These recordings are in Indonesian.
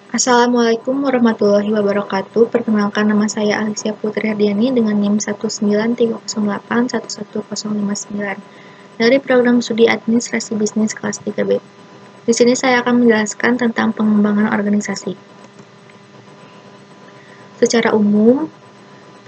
Assalamualaikum warahmatullahi wabarakatuh. Perkenalkan, nama saya Alicia Putri Hardiani dengan NIM 19308111059 dari program studi Administrasi Bisnis kelas 3B. Di sini saya akan menjelaskan tentang pengembangan organisasi. Secara umum,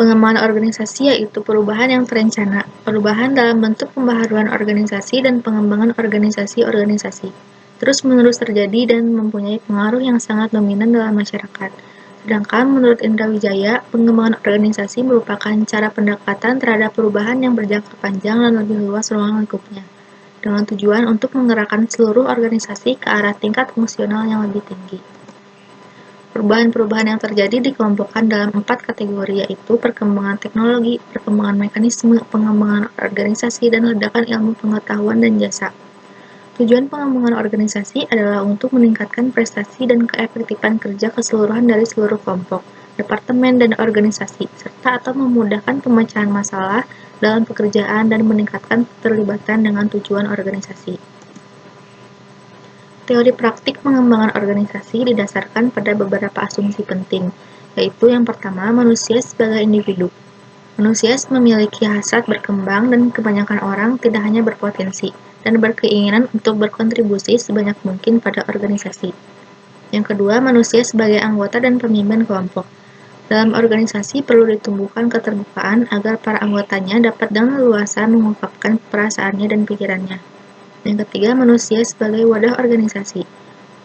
pengembangan organisasi yaitu perubahan yang terencana, perubahan dalam bentuk pembaharuan organisasi dan pengembangan organisasi-organisasi, terus-menerus terjadi dan mempunyai pengaruh yang sangat dominan dalam masyarakat. Sedangkan menurut Indra Wijaya, pengembangan organisasi merupakan cara pendekatan terhadap perubahan yang berjangka panjang dan lebih luas ruang lingkupnya, dengan tujuan untuk menggerakkan seluruh organisasi ke arah tingkat fungsional yang lebih tinggi. Perubahan-perubahan yang terjadi dikelompokkan dalam 4 kategori, yaitu perkembangan teknologi, perkembangan mekanisme, pengembangan organisasi, dan ledakan ilmu pengetahuan dan jasa. Tujuan pengembangan organisasi adalah untuk meningkatkan prestasi dan keefektifan kerja keseluruhan dari seluruh kelompok, departemen, dan organisasi, serta atau memudahkan pemecahan masalah dalam pekerjaan dan meningkatkan keterlibatan dengan tujuan organisasi. Teori praktik pengembangan organisasi didasarkan pada beberapa asumsi penting, yaitu yang pertama, manusia sebagai individu. Manusia memiliki hasrat berkembang dan kebanyakan orang tidak hanya berpotensi dan berkeinginan untuk berkontribusi sebanyak mungkin pada organisasi. Yang kedua, manusia sebagai anggota dan pemimpin kelompok. Dalam organisasi perlu ditumbuhkan keterbukaan agar para anggotanya dapat dengan leluasa mengungkapkan perasaannya dan pikirannya. Yang ketiga, manusia sebagai wadah organisasi.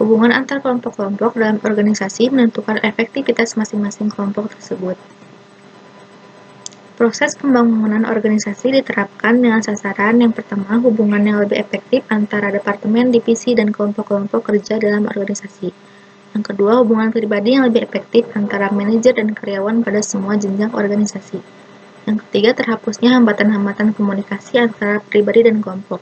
Hubungan antar kelompok-kelompok dalam organisasi menentukan efektivitas masing-masing kelompok tersebut. Proses pembangunan organisasi diterapkan dengan sasaran yang pertama, hubungan yang lebih efektif antara departemen, divisi, dan kelompok-kelompok kerja dalam organisasi. Yang kedua, hubungan pribadi yang lebih efektif antara manajer dan karyawan pada semua jenjang organisasi. Yang ketiga, terhapusnya hambatan-hambatan komunikasi antara pribadi dan kelompok.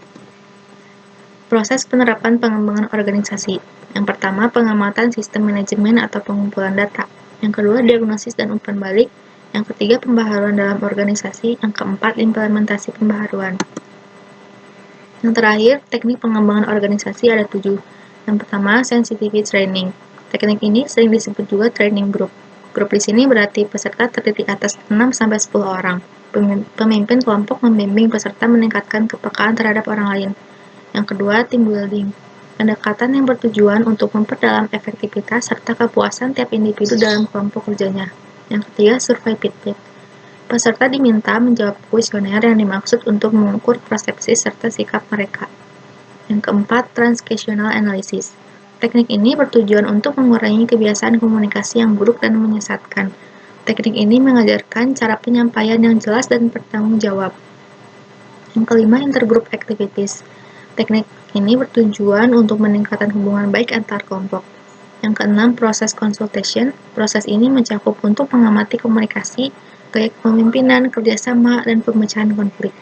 Proses penerapan pengembangan organisasi. Yang pertama, pengamatan sistem manajemen atau pengumpulan data. Yang kedua, diagnosis dan umpan balik. Yang ketiga, pembaharuan dalam organisasi. Yang keempat, implementasi pembaharuan. Yang terakhir, teknik pengembangan organisasi ada 7. Yang pertama, sensitivity training. Teknik ini sering disebut juga training group. Grup di sini berarti peserta terdiri atas 6-10 orang. Pemimpin kelompok membimbing peserta meningkatkan kepekaan terhadap orang lain. Yang kedua, team building. Pendekatan yang bertujuan untuk memperdalam efektivitas serta kepuasan tiap individu dalam kelompok kerjanya. Yang ketiga, survei feedback. Peserta diminta menjawab kuesioner yang dimaksud untuk mengukur persepsi serta sikap mereka. Yang keempat, transactional analysis. Teknik ini bertujuan untuk mengurangi kebiasaan komunikasi yang buruk dan menyesatkan. Teknik ini mengajarkan cara penyampaian yang jelas dan bertanggung jawab. Yang kelima, intergroup activities. Teknik ini bertujuan untuk meningkatkan hubungan baik antar kelompok. Yang keenam, proses consultation. Proses ini mencakup untuk mengamati komunikasi, gaya kepemimpinan, kerjasama, dan pemecahan konflik.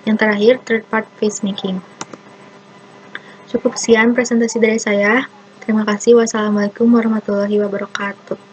Yang terakhir, third part phase making. Cukup sekian presentasi dari saya. Terima kasih. Wassalamualaikum warahmatullahi wabarakatuh.